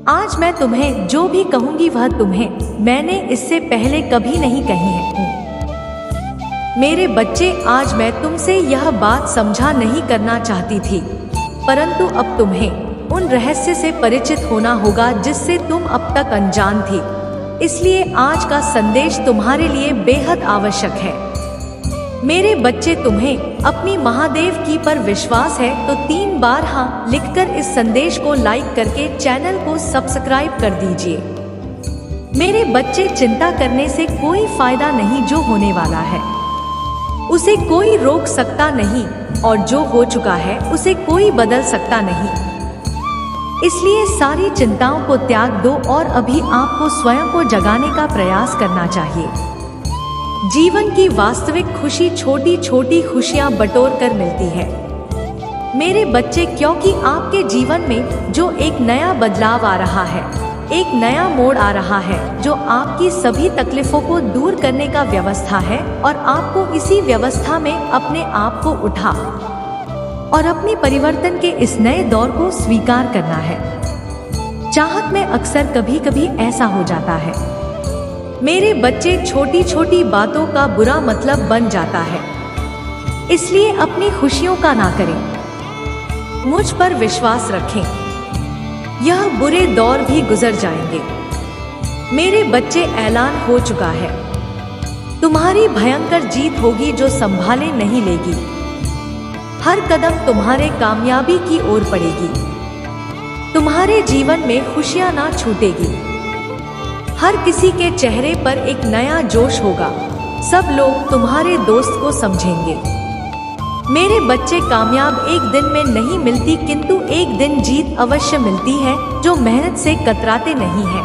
आज मैं तुम्हें जो भी कहूंगी वह तुम्हें मैंने इससे पहले कभी नहीं कही है। मेरे बच्चे, आज मैं तुमसे यह बात समझा नहीं करना चाहती थी, परंतु अब तुम्हें उन रहस्य से परिचित होना होगा जिससे तुम अब तक अनजान थी। इसलिए आज का संदेश तुम्हारे लिए बेहद आवश्यक है। मेरे बच्चे, तुम्हें अपनी महादेव की पर विश्वास है तो 3 बार हाँ लिखकर इस संदेश को लाइक करके चैनल को सब्सक्राइब कर दीजिए। मेरे बच्चे, चिंता करने से कोई फायदा नहीं। जो होने वाला है उसे कोई रोक सकता नहीं और जो हो चुका है उसे कोई बदल सकता नहीं। इसलिए सारी चिंताओं को त्याग दो और अभी आपको स्वयं को जगाने का प्रयास करना चाहिए। जीवन की वास्तविक खुशी छोटी छोटी खुशियां बटोर कर मिलती है मेरे बच्चे, क्योंकि आपके जीवन में जो एक नया बदलाव आ रहा है, एक नया मोड़ आ रहा है जो आपकी सभी तकलीफों को दूर करने का व्यवस्था है और आपको इसी व्यवस्था में अपने आप को उठा और अपने परिवर्तन के इस नए दौर को स्वीकार करना है। चाहत में अक्सर कभी कभी ऐसा हो जाता है मेरे बच्चे, छोटी छोटी बातों का बुरा मतलब बन जाता है। इसलिए अपनी खुशियों का ना करें, मुझ पर विश्वास रखें, यह बुरे दौर भी गुजर जाएंगे। मेरे बच्चे, ऐलान हो चुका है, तुम्हारी भयंकर जीत होगी जो संभाले नहीं लेगी। हर कदम तुम्हारे कामयाबी की ओर पड़ेगी। तुम्हारे जीवन में खुशियां ना छूटेगी। हर किसी के चेहरे पर एक नया जोश होगा। सब लोग तुम्हारे दोस्त को समझेंगे। मेरे बच्चे, कामयाब एक दिन में नहीं मिलती, किंतु एक दिन जीत अवश्य मिलती है जो मेहनत से कतराते नहीं है।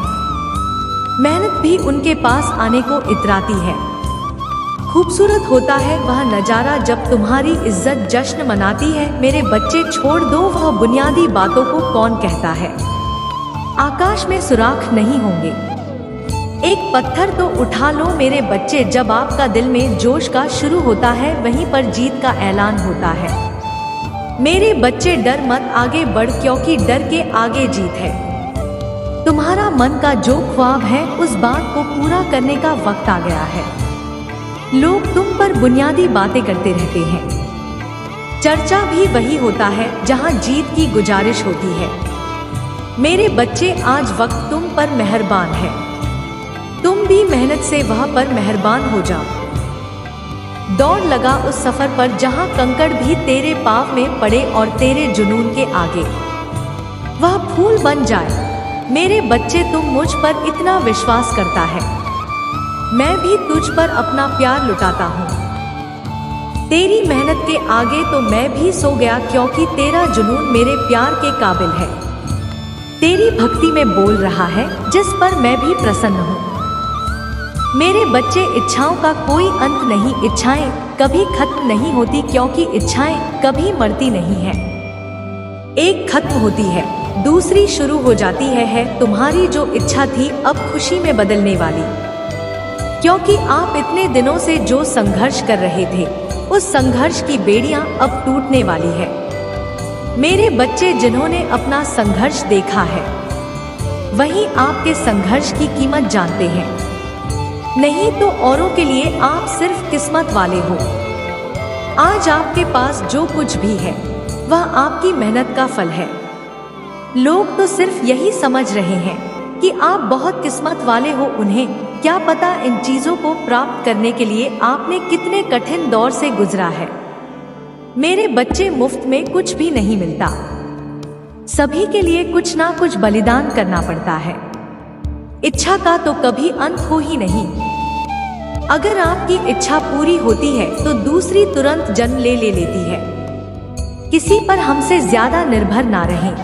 मेहनत भी उनके पास आने को इतराती है। खूबसूरत होता है वह नजारा जब तुम्हारी इज्जत जश्न मनाती है। मेरे बच्चे, छोड़ दो वह बुनियादी बातों को। कौन कहता है आकाश में सुराख नहीं होंगे? एक पत्थर तो उठा लो मेरे बच्चे। जब आपका दिल में जोश का शुरू होता है वहीं पर जीत का ऐलान होता है। मेरे बच्चे, डर मत, आगे बढ़, क्योंकि डर के आगे जीत है। तुम्हारा मन का जो ख्वाब है उस बात को पूरा करने का वक्त आ गया है। लोग तुम पर बुनियादी बातें करते रहते हैं। चर्चा भी वही होता है जहां जीत की गुजारिश होती है। मेरे बच्चे, आज वक्त तुम पर मेहरबान है। तुम भी मेहनत से वह पर मेहरबान हो जाओ। दौड़ लगा उस सफर पर जहां कंकड़ भी तेरे पाँव में पड़े और तेरे जुनून के आगे वह फूल बन जाए। मेरे बच्चे, तुम मुझ पर इतना विश्वास करता है, मैं भी तुझ पर अपना प्यार लुटाता हूँ। तेरी मेहनत के आगे तो मैं भी सो गया, क्योंकि तेरा जुनून मेरे प्यार के काबिल है। तेरी भक्ति में बोल रहा है जिस पर मैं भी प्रसन्न हूँ। मेरे बच्चे, इच्छाओं का कोई अंत नहीं। इच्छाएं कभी खत्म नहीं होती, क्योंकि इच्छाएं कभी मरती नहीं है। एक खत्म होती है, दूसरी शुरू हो जाती है। तुम्हारी जो इच्छा थी अब खुशी में बदलने वाली, क्योंकि आप इतने दिनों से जो संघर्ष कर रहे थे उस संघर्ष की बेड़ियां अब टूटने वाली है। मेरे बच्चे, जिन्होंने अपना संघर्ष देखा है वही आपके संघर्ष की कीमत जानते हैं। नहीं तो औरों के लिए आप सिर्फ किस्मत वाले हो। आज आपके पास जो कुछ भी है वह आपकी मेहनत का फल है। लोग तो सिर्फ यही समझ रहे हैं कि आप बहुत किस्मत वाले हो। उन्हें क्या पता इन चीजों को प्राप्त करने के लिए आपने कितने कठिन दौर से गुजरा है। मेरे बच्चे, मुफ्त में कुछ भी नहीं मिलता। सभी के लिए कुछ ना कुछ बलिदान करना पड़ता है। इच्छा का तो कभी अंत हो ही नहीं। अगर आपकी इच्छा पूरी होती है तो दूसरी तुरंत जन्म ले लेती है। किसी पर हमसे ज्यादा निर्भर ना रहें,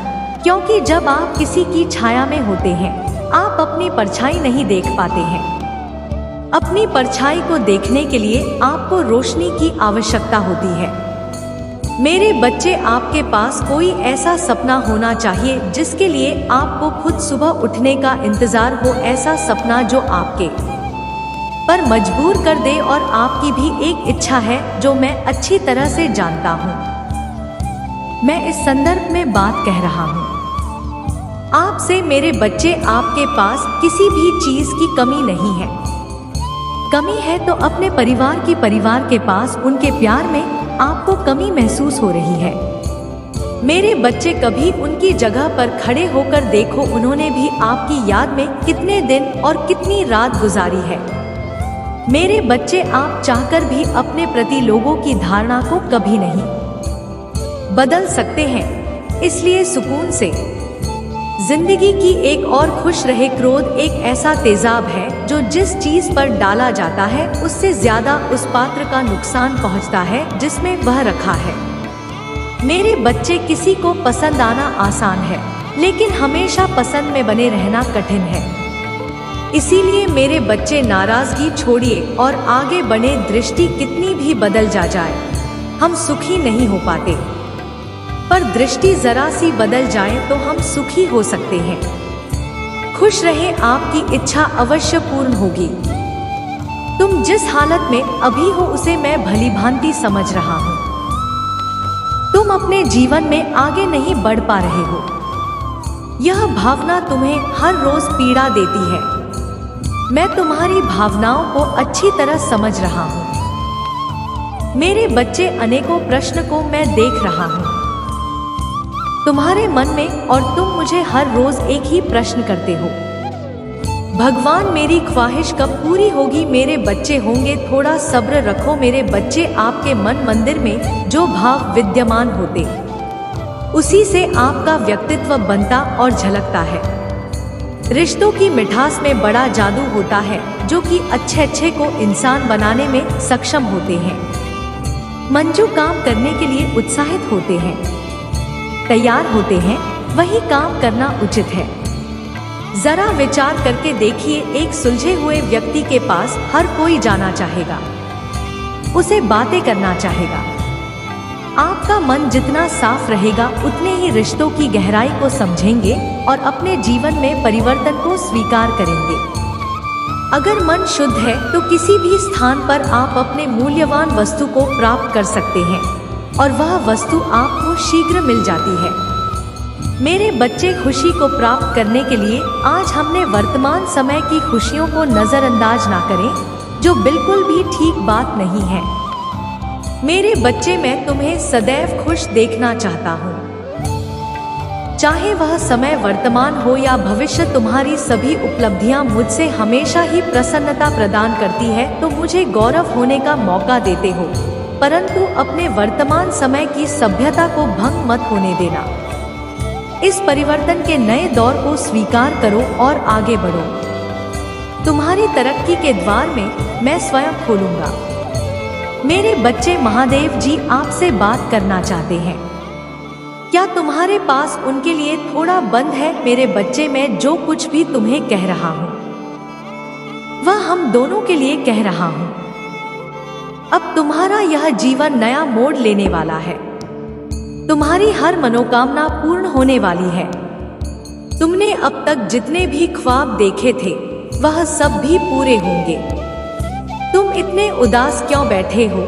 क्योंकि जब आप किसी की छाया में होते हैं आप अपनी परछाई नहीं देख पाते हैं। अपनी परछाई को देखने के लिए आपको रोशनी की आवश्यकता होती है। मेरे बच्चे, आपके पास कोई ऐसा सपना होना चाहिए जिसके लिए आपको खुद सुबह उठने का इंतजार हो। ऐसा सपना जो आपके पर मजबूर कर दे। और आपकी भी एक इच्छा है जो मैं अच्छी तरह से जानता हूँ। मैं इस संदर्भ में बात कह रहा हूँ। आपसे मेरे बच्चे, आपके पास किसी भी चीज की कमी नहीं है। कमी है तो अपने परिवार के पास उनके प्यार में आपको कमी महसूस हो रही है। मेरे बच्चे, कभी उनकी जगह पर खड़े होकर देखो, उन्होंने भी आपकी याद में कितने दिन और कितनी रात गुजारी है। मेरे बच्चे, आप चाहकर भी अपने प्रति लोगों की धारणा को कभी नहीं बदल सकते हैं, इसलिए सुकून से जिंदगी की एक और खुश रहे। क्रोध एक ऐसा तेजाब है जो जिस चीज पर डाला जाता है उससे ज्यादा उस पात्र का नुकसान पहुंचता है जिसमें वह रखा है। मेरे बच्चे, किसी को पसंद आना आसान है, लेकिन हमेशा पसंद में बने रहना कठिन है। इसीलिए मेरे बच्चे, नाराजगी छोड़िए और आगे बढ़े। दृष्टि कितनी भी बदल जाए, हम सुखी नहीं हो पाते, पर दृष्टि जरा सी बदल जाए तो हम सुखी हो सकते हैं। खुश रहे, आपकी इच्छा अवश्य पूर्ण होगी। तुम जिस हालत में अभी हो उसे मैं भली भांति समझ रहा हूँ। तुम अपने जीवन में आगे नहीं बढ़ पा रहे हो, यह भावना तुम्हें हर रोज पीड़ा देती है। मैं तुम्हारी भावनाओं को अच्छी तरह समझ रहा हूँ। मेरे बच्चे, अनेकों प्रश्न को मैं देख रहा हूँ तुम्हारे मन में, और तुम मुझे हर रोज एक ही प्रश्न करते हो, भगवान मेरी ख्वाहिश कब पूरी होगी। मेरे बच्चे, होंगे थोड़ा सब्र रखो। मेरे बच्चे, आपके मन मंदिर में जो भाव विद्यमान होते, उसी से आपका व्यक्तित्व बनता और झलकता है। रिश्तों की मिठास में बड़ा जादू होता है, जो कि अच्छे को इंसान बनाने में सक्षम होते हैं। मंजू काम करने के लिए उत्साहित होते हैं, तैयार होते हैं, वही काम करना उचित है। जरा विचार करके देखिए, एक सुलझे हुए व्यक्ति के पास हर कोई जाना चाहेगा, उसे बातें करना चाहेगा। आपका मन जितना साफ रहेगा, उतने ही रिश्तों की गहराई को समझेंगे और अपने जीवन में परिवर्तन को स्वीकार करेंगे। अगर मन शुद्ध है तो किसी भी स्थान पर आप अपने मूल्यवान वस्तु को प्राप्त कर सकते हैं और वह वस्तु आपको शीघ्र मिल जाती है। मेरे बच्चे, खुशी को प्राप्त करने के लिए आज हमने वर्तमान समय की खुशियों को नजरअंदाज ना करें, जो बिल्कुल भी ठीक बात नहीं है। मेरे बच्चे, मैं तुम्हें सदैव खुश देखना चाहता हूँ, चाहे वह समय वर्तमान हो या भविष्य। तुम्हारी सभी उपलब्धियां मुझसे हमेशा ही प्रसन्नता प्रदान करती है, तो मुझे गौरव होने का मौका देते हो, परंतु अपने वर्तमान समय की सभ्यता को भंग मत होने देना। इस परिवर्तन के नए दौर को स्वीकार करो और आगे बढ़ो। तुम्हारी तरक्की के द्वार में मैं स्वयं खोलूंगा। मेरे बच्चे, महादेव जी आपसे बात करना चाहते हैं, क्या तुम्हारे पास उनके लिए थोड़ा बंद है? मेरे बच्चे, मैं जो कुछ भी तुम्हें कह रहा हूँ वह हम दोनों के लिए कह रहा हूँ। अब तुम्हारा यह जीवन नया मोड़ लेने वाला है, तुम्हारी हर मनोकामना पूर्ण होने वाली है। तुमने अब तक जितने भी ख्वाब देखे थे वह सब भी पूरे होंगे। तुम इतने उदास क्यों बैठे हो?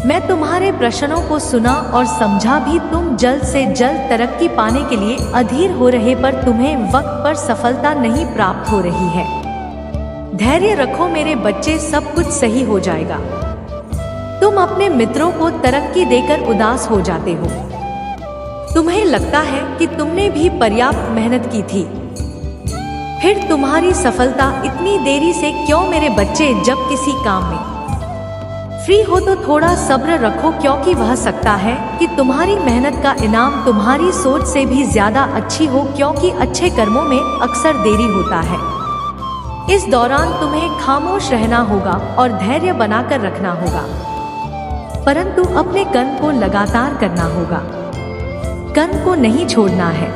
मैं तुम्हारे प्रश्नों को सुना और समझा भी। तुम जल्द से जल्द तरक्की पाने के लिए अधीर हो रहे, पर तुम्हें वक्त पर सफलता नहीं प्राप्त हो रही है। धैर्य रखो मेरे बच्चे, सब कुछ सही हो जाएगा। तुम अपने मित्रों को तरक्की देकर उदास हो जाते हो। तुम्हें लगता है कि तुमने भी पर्याप्त मेहनत की थी, फिर तुम्हारी सफलता इतनी देरी से क्यों? मेरे बच्चे, जब किसी काम में फ्री हो तो थोड़ा सब्र रखो, क्योंकि वह सकता है कि तुम्हारी मेहनत का इनाम तुम्हारी सोच से भी ज्यादा अच्छी हो, क्योंकि अच्छे कर्मों में अक्सर देरी होता है। इस दौरान तुम्हें खामोश रहना होगा और धैर्य बनाकर रखना होगा, परंतु अपने कर्म को लगातार करना होगा, कर्म को नहीं छोड़ना है।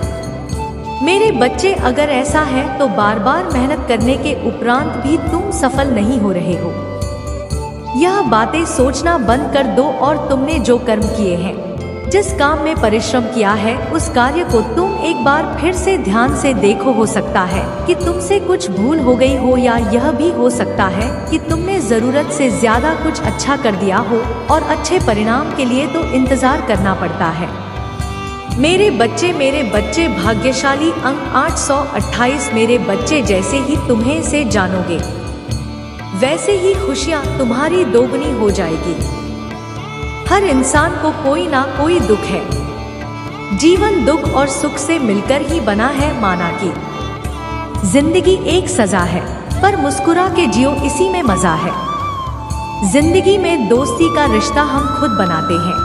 मेरे बच्चे, अगर ऐसा है तो बार बार मेहनत करने के उपरांत भी तुम सफल नहीं हो रहे हो, यह बातें सोचना बंद कर दो और तुमने जो कर्म किए हैं, जिस काम में परिश्रम किया है, उस कार्य को तुम एक बार फिर से ध्यान से देखो। हो सकता है कि तुमसे कुछ भूल हो गई हो, या यह भी हो सकता है कि तुमने जरूरत से ज्यादा कुछ अच्छा कर दिया हो और अच्छे परिणाम के लिए तो इंतजार करना पड़ता है। मेरे बच्चे भाग्यशाली अंक 828। मेरे बच्चे, जैसे ही तुम्हें से जानोगे वैसे ही खुशियाँ तुम्हारी दोगुनी हो जाएगी। हर इंसान को कोई ना कोई दुख है। जीवन दुख और सुख से मिलकर ही बना है। माना कि जिंदगी एक सजा है, पर मुस्कुरा के जियो, इसी में मजा है। जिंदगी में दोस्ती का रिश्ता हम खुद बनाते हैं।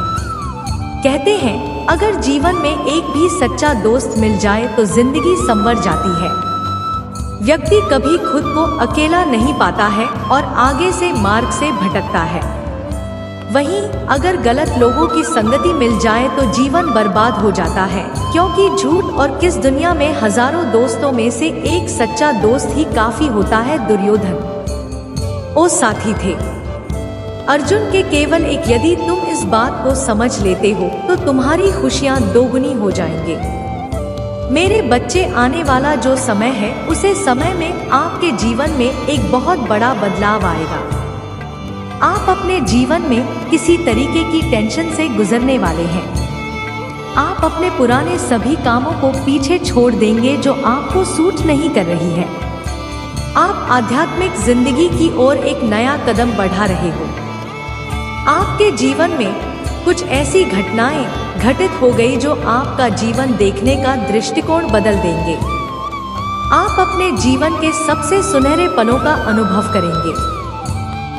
कहते हैं अगर जीवन में एक भी सच्चा दोस्त मिल जाए तो जिंदगी संवर जाती है। व्यक्ति कभी खुद को अकेला नहीं पाता है और आगे से मार्ग से भटकता है। वहीं अगर गलत लोगों की संगति मिल जाए तो जीवन बर्बाद हो जाता है, क्योंकि झूठ और किस दुनिया में हजारों दोस्तों में से एक सच्चा दोस्त ही काफी होता है। दुर्योधन ओ साथी थे अर्जुन के केवल एक। यदि तुम इस बात को समझ लेते हो तो तुम्हारी खुशियां दोगुनी हो जाएंगे। मेरे बच्चे, आने वाला जो समय है उसे समय में आपके जीवन में एक बहुत बड़ा बदलाव आएगा। आप अपने जीवन में किसी तरीके की टेंशन से गुजरने वाले हैं। आप अपने पुराने सभी कामों को पीछे छोड़ देंगे जो आपको सूट नहीं कर रही है। आप आध्यात्मिक जिंदगी की ओर एक नया कदम बढ़ा रहे हो। आपके जीवन में कुछ ऐसी घटनाएं घटित हो गई जो आपका जीवन देखने का दृष्टिकोण बदल देंगे। आप अपने जीवन के सबसे सुनहरे पलों का अनुभव करेंगे।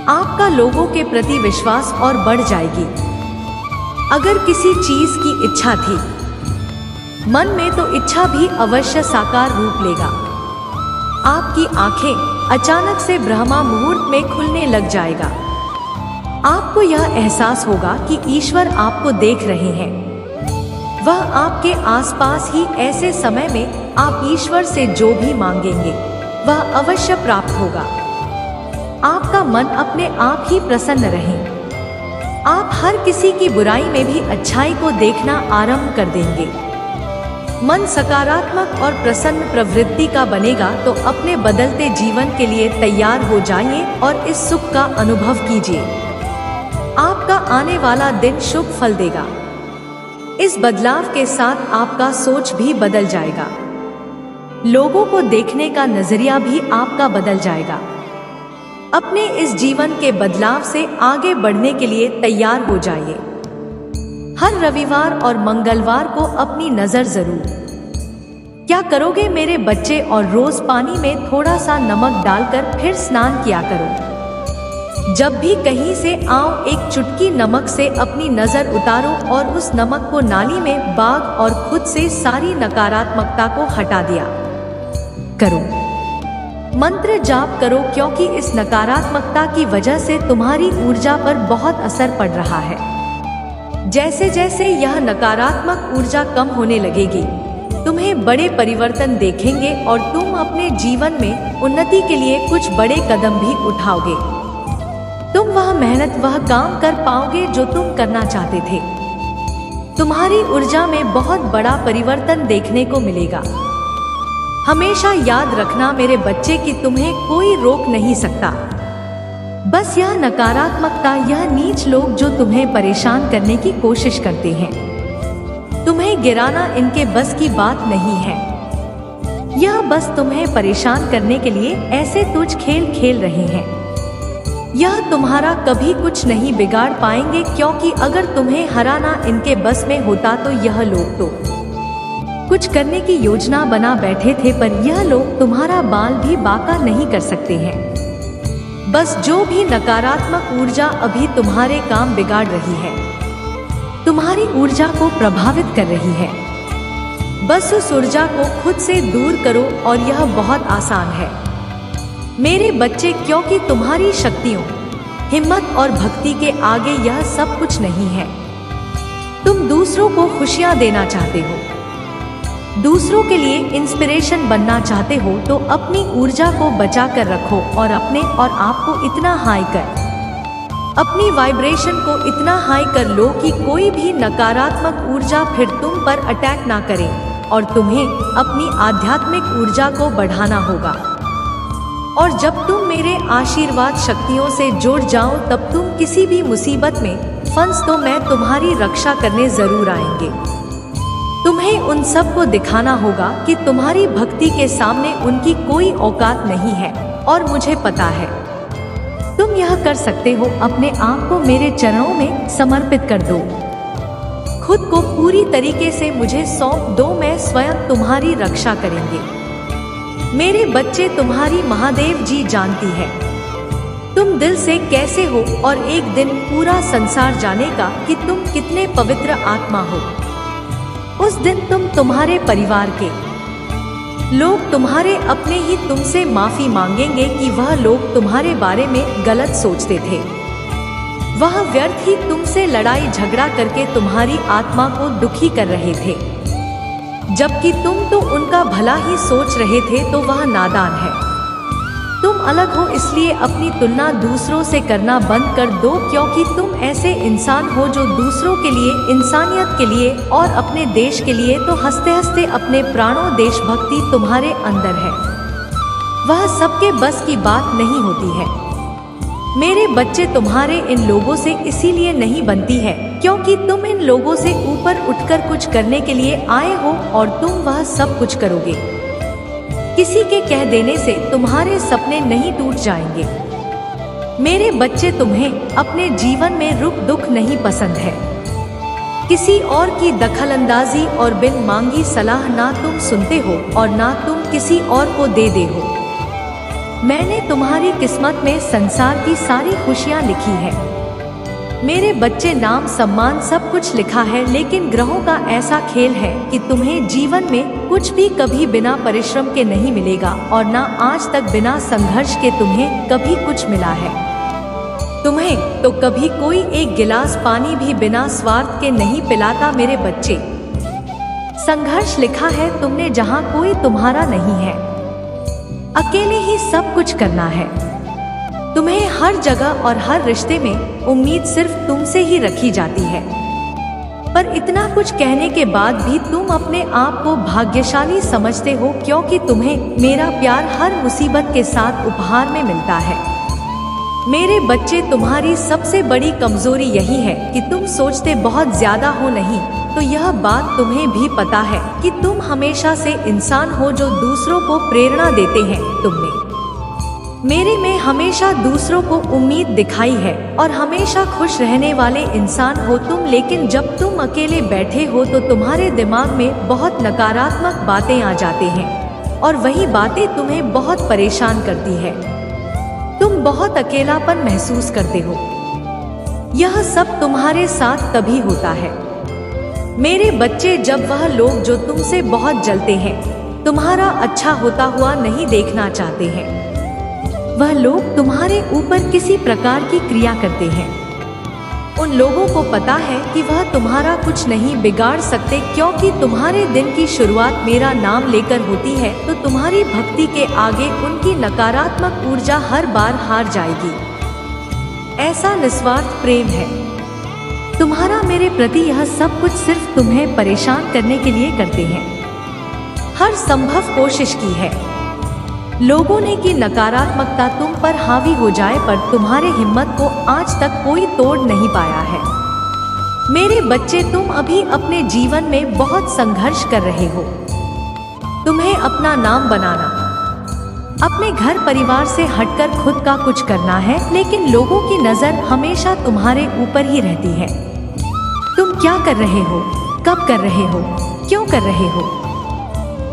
आपका लोगों के प्रति विश्वास और बढ़ जाएगी। अगर किसी चीज की इच्छा थी मन में तो इच्छा भी अवश्य साकार रूप लेगा। आपकी आंखें अचानक से ब्रह्मा मुहूर्त में खुलने लग जाएगा। आपको यह एहसास होगा कि ईश्वर आपको देख रहे हैं। वह आपके आसपास ही। ऐसे समय में आप ईश्वर से जो भी मांगेंगे वह अवश्य प्राप्त होगा। आपका मन अपने आप ही प्रसन्न रहे। आप हर किसी की बुराई में भी अच्छाई को देखना आरंभ कर देंगे। मन सकारात्मक और प्रसन्न प्रवृत्ति का बनेगा तो अपने बदलते जीवन के लिए तैयार हो जाइए और इस सुख का अनुभव कीजिए। आपका आने वाला दिन शुभ फल देगा। इस बदलाव के साथ आपका सोच भी बदल जाएगा। लोगों को देखने का नजरिया भी आपका बदल जाएगा। अपने इस जीवन के बदलाव से आगे बढ़ने के लिए तैयार हो जाइए। हर रविवार और मंगलवार को अपनी नजर जरूर क्या करोगे मेरे बच्चे, और रोज पानी में थोड़ा सा नमक डालकर फिर स्नान किया करो। जब भी कहीं से आओ एक चुटकी नमक से अपनी नजर उतारो और उस नमक को नाली में बाग और खुद से सारी नकारात्मकता को हटा दिया करो। मंत्र जाप करो, क्योंकि इस नकारात्मकता की वजह से तुम्हारी ऊर्जा पर बहुत असर पड़ रहा है। जैसे जैसे यह नकारात्मक ऊर्जा कम होने लगेगी तुम्हें बड़े परिवर्तन देखेंगे और तुम अपने जीवन में उन्नति के लिए कुछ बड़े कदम भी उठाओगे। तुम वह मेहनत, वह काम कर पाओगे जो तुम करना चाहते थे। तुम्हारी ऊर्जा में बहुत बड़ा परिवर्तन देखने को मिलेगा। हमेशा याद रखना मेरे बच्चे कि तुम्हें कोई रोक नहीं सकता। बस यह नकारात्मकता, यह नीच लोग जो तुम्हें परेशान करने की कोशिश करते हैं। तुम्हें गिराना इनके बस की बात नहीं है। यह बस तुम्हें परेशान करने के लिए ऐसे तुच्छ खेल खेल रहे हैं। यह तुम्हारा कभी कुछ नहीं बिगाड़ पाएंगे, क्योंकि अगर तुम्हें हराना इनके बस में होता तो यह लोग तो कुछ करने की योजना बना बैठे थे, पर यह लोग तुम्हारा बाल भी बांका नहीं कर सकते हैं। बस जो भी नकारात्मक ऊर्जा अभी तुम्हारे काम बिगाड़ रही है, तुम्हारी ऊर्जा को प्रभावित कर रही है, बस उस ऊर्जा को खुद से दूर करो। और यह बहुत आसान है मेरे बच्चे, क्योंकि तुम्हारी शक्तियों, हिम्मत और भक्ति के आगे यह सब कुछ नहीं है। तुम दूसरों को खुशियां देना चाहते हो, दूसरों के लिए इंस्पिरेशन बनना चाहते हो, तो अपनी ऊर्जा को बचा कर रखो और अपने और आपको इतना हाई कर, अपनी वाइब्रेशन को इतना हाई कर लो कि कोई भी नकारात्मक ऊर्जा फिर तुम पर अटैक ना करे। और तुम्हें अपनी आध्यात्मिक ऊर्जा को बढ़ाना होगा। और जब तुम मेरे आशीर्वाद शक्तियों से जुड़ जाओ तब तुम किसी भी मुसीबत में फंस तो मैं तुम्हारी रक्षा करने जरूर आएंगे। तुम्हें उन सब को दिखाना होगा कि तुम्हारी भक्ति के सामने उनकी कोई औकात नहीं है, और मुझे पता है तुम यह कर सकते हो। अपने आप को मेरे चरणों में समर्पित कर दो, खुद को पूरी तरीके से मुझे सौंप दो, मैं स्वयं तुम्हारी रक्षा करेंगे। मेरे बच्चे, तुम्हारी महादेव जी जानती है तुम दिल से कैसे हो, और एक दिन पूरा संसार जानेगा कि तुम कितने पवित्र आत्मा हो। उस दिन तुम्हारे परिवार के लोग, तुम्हारे अपने ही तुमसे माफी मांगेंगे कि वह लोग तुम्हारे बारे में गलत सोचते थे। वह व्यर्थ ही तुमसे लड़ाई झगड़ा करके तुम्हारी आत्मा को दुखी कर रहे थे, जबकि तुम तो उनका भला ही सोच रहे थे। तो वह नादान है। तुम अलग हो, इसलिए अपनी तुलना दूसरों से करना बंद कर दो, क्योंकि तुम ऐसे इंसान हो जो दूसरों के लिए, इंसानियत के लिए और अपने देश के लिए तो हंसते हंसते अपने प्राणों, देशभक्ति तुम्हारे अंदर है। वह सबके बस की बात नहीं होती है। मेरे बच्चे, तुम्हारे इन लोगों से इसीलिए नहीं बनती है क्योंकि तुम इन लोगों से ऊपर उठकर कुछ करने के लिए आए हो, और तुम वह सब कुछ करोगे। किसी के कह देने से तुम्हारे सपने नहीं टूट जाएंगे। मेरे बच्चे, तुम्हें अपने जीवन में दुख नहीं पसंद है। किसी और की दखलंदाजी और बिन मांगी सलाह ना तुम सुनते हो और ना तुम किसी और को दे हो। मैंने तुम्हारी किस्मत में संसार की सारी खुशियां लिखी है। मेरे बच्चे, नाम सम्मान सब कुछ लिखा है, लेकिन ग्रहों का ऐसा खेल है कि तुम्हें जीवन में कुछ भी कभी बिना परिश्रम के नहीं मिलेगा, और ना आज तक बिना संघर्ष के तुम्हें कभी कुछ मिला है। तुम्हें तो कभी कोई एक गिलास पानी भी बिना स्वार्थ के नहीं पिलाता। मेरे बच्चे, संघर्ष लिखा है तुमने जहाँ कोई तुम्हारा नहीं है। अकेले ही सब कुछ करना है। तुम्हें हर जगह और हर रिश्ते में उम्मीद सिर्फ तुमसे ही रखी जाती है। पर इतना कुछ कहने के बाद भी तुम अपने आप को भाग्यशाली समझते हो, क्योंकि तुम्हें मेरा प्यार हर मुसीबत के साथ उपहार में मिलता है। मेरे बच्चे, तुम्हारी सबसे बड़ी कमजोरी यही है कि तुम सोचते बहुत ज्यादा हो। नहीं तो यह बात तुम्हें भी पता है कि तुम हमेशा से इंसान हो जो दूसरों को प्रेरणा देते हैं। तुमने मेरे में हमेशा दूसरों को उम्मीद दिखाई है और हमेशा खुश रहने वाले इंसान हो तुम। लेकिन जब तुम अकेले बैठे हो तो तुम्हारे दिमाग में बहुत नकारात्मक बातें आ जाते हैं, और वही बातें तुम्हें बहुत परेशान करती है। तुम बहुत अकेलापन महसूस करते हो। यह सब तुम्हारे साथ तभी होता है मेरे बच्चे, जब वह लोग जो तुमसे बहुत जलते हैं, तुम्हारा अच्छा होता हुआ नहीं देखना चाहते हैं। वह लोग तुम्हारे ऊपर किसी प्रकार की क्रिया करते हैं। उन लोगों को पता है कि वह तुम्हारा कुछ नहीं बिगाड़ सकते, क्योंकि तुम्हारे दिन की शुरुआत मेरा नाम लेकर होती है। तो तुम्हारी भक्ति के आगे उनकी नकारात्मक ऊर्जा हर बार हार जाएगी। ऐसा निस्वार्थ प्रेम है तुम्हारा मेरे प्रति। यह सब कुछ सिर्फ तुम्हें परेशान करने के लिए करते हैं। हर संभव कोशिश की है लोगों ने कि नकारात्मकता तुम पर हावी हो जाए, पर तुम्हारे हिम्मत को आज तक कोई तोड़ नहीं पाया है। मेरे बच्चे, तुम अभी अपने जीवन में बहुत संघर्ष कर रहे हो। तुम्हें अपना नाम बनाना, अपने घर परिवार से हटकर खुद का कुछ करना है, लेकिन लोगों की नजर हमेशा तुम्हारे ऊपर ही रहती है। तुम क्या कर रहे हो, कब कर रहे हो, क्यों कर रहे हो,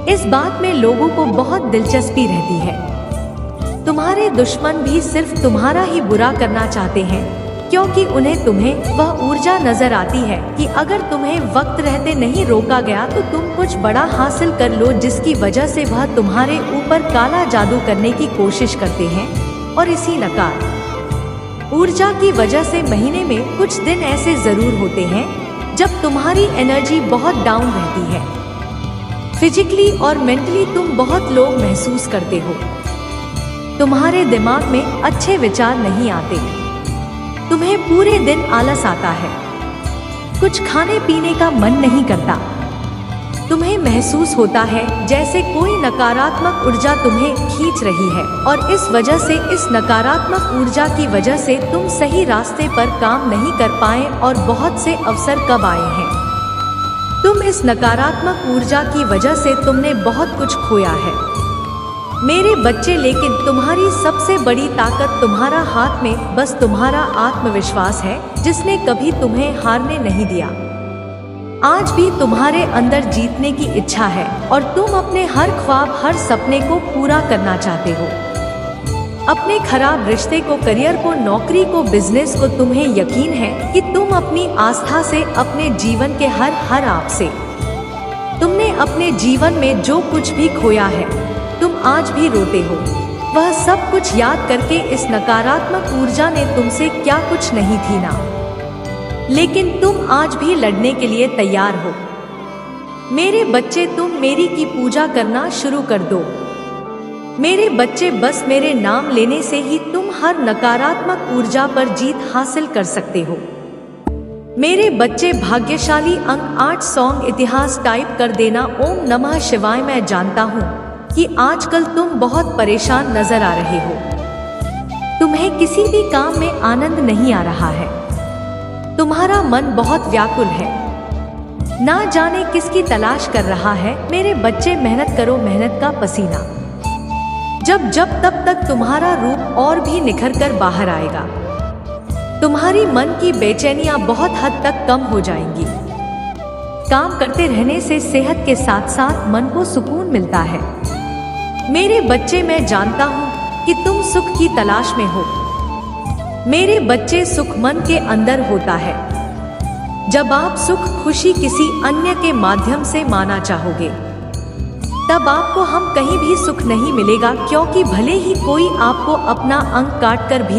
इस बात में लोगों को बहुत दिलचस्पी रहती है। तुम्हारे दुश्मन भी सिर्फ तुम्हारा ही बुरा करना चाहते हैं, क्योंकि उन्हें तुम्हें वह ऊर्जा नजर आती है कि अगर तुम्हें वक्त रहते नहीं रोका गया तो तुम कुछ बड़ा हासिल कर लो, जिसकी वजह से वह तुम्हारे ऊपर काला जादू करने की कोशिश करते हैं। और इसी नकार ऊर्जा की वजह से महीने में कुछ दिन ऐसे जरूर होते हैं जब तुम्हारी एनर्जी बहुत डाउन रहती है। फिजिकली और मेंटली तुम बहुत लो महसूस करते हो। तुम्हारे दिमाग में अच्छे विचार नहीं आते। तुम्हें पूरे दिन आलस आता है, कुछ खाने पीने का मन नहीं करता। तुम्हें महसूस होता है जैसे कोई नकारात्मक ऊर्जा तुम्हें खींच रही है, और इस वजह से, इस नकारात्मक ऊर्जा की वजह से तुम सही रास्ते पर काम नहीं कर पाए और बहुत से अवसर कब आए हैं। तुम इस नकारात्मक ऊर्जा की वजह से तुमने बहुत कुछ खोया है मेरे बच्चे, लेकिन तुम्हारी सबसे बड़ी ताकत तुम्हारा हाथ में बस तुम्हारा आत्मविश्वास है, जिसने कभी तुम्हें हारने नहीं दिया। आज भी तुम्हारे अंदर जीतने की इच्छा है और तुम अपने हर ख्वाब, हर सपने को पूरा करना चाहते हो। अपने खराब रिश्ते को, करियर को, नौकरी को, बिजनेस को, तुम्हें यकीन है कि तुम अपनी आस्था से, अपने जीवन के हर आप से, तुमने अपने जीवन में जो कुछ भी खोया है, तुम आज भी रोते हो। वह सब कुछ याद करके इस नकारात्मक ऊर्जा ने तुमसे क्या कुछ नहीं थी ना, लेकिन तुम आज भी लड़ने के लिए तैयार हो। मेरे बच्चे, तुम मेरी की पूजा करना शुरू कर दो। मेरे बच्चे, बस मेरे नाम लेने से ही तुम हर नकारात्मक ऊर्जा पर जीत हासिल कर सकते हो। मेरे बच्चे, भाग्यशाली अंक 8 सॉन्ग इतिहास टाइप कर देना। ओम नमः शिवाय। मैं जानता हूँ कि आजकल तुम बहुत परेशान नजर आ रहे हो। तुम्हें किसी भी काम में आनंद नहीं आ रहा है। तुम्हारा मन बहुत व्याकुल है, ना जाने किसकी तलाश कर रहा है। मेरे बच्चे, मेहनत करो, मेहनत का पसीना जब तब तक तुम्हारा रूप और भी निखर कर बाहर आएगा। तुम्हारी मन की बेचैनियां बहुत हद तक कम हो जाएंगी। काम करते रहने से सेहत के साथ साथ मन को सुकून मिलता है। मेरे बच्चे, मैं जानता हूँ कि तुम सुख की तलाश में हो। मेरे बच्चे, सुख मन के अंदर होता है। जब आप सुख, खुशी किसी अन्य के माध्यम से माना चाहोगे, तब आपको हम कहीं भी सुख नहीं मिलेगा, क्योंकि भले ही कोई आपको अपना अंग काट कर भी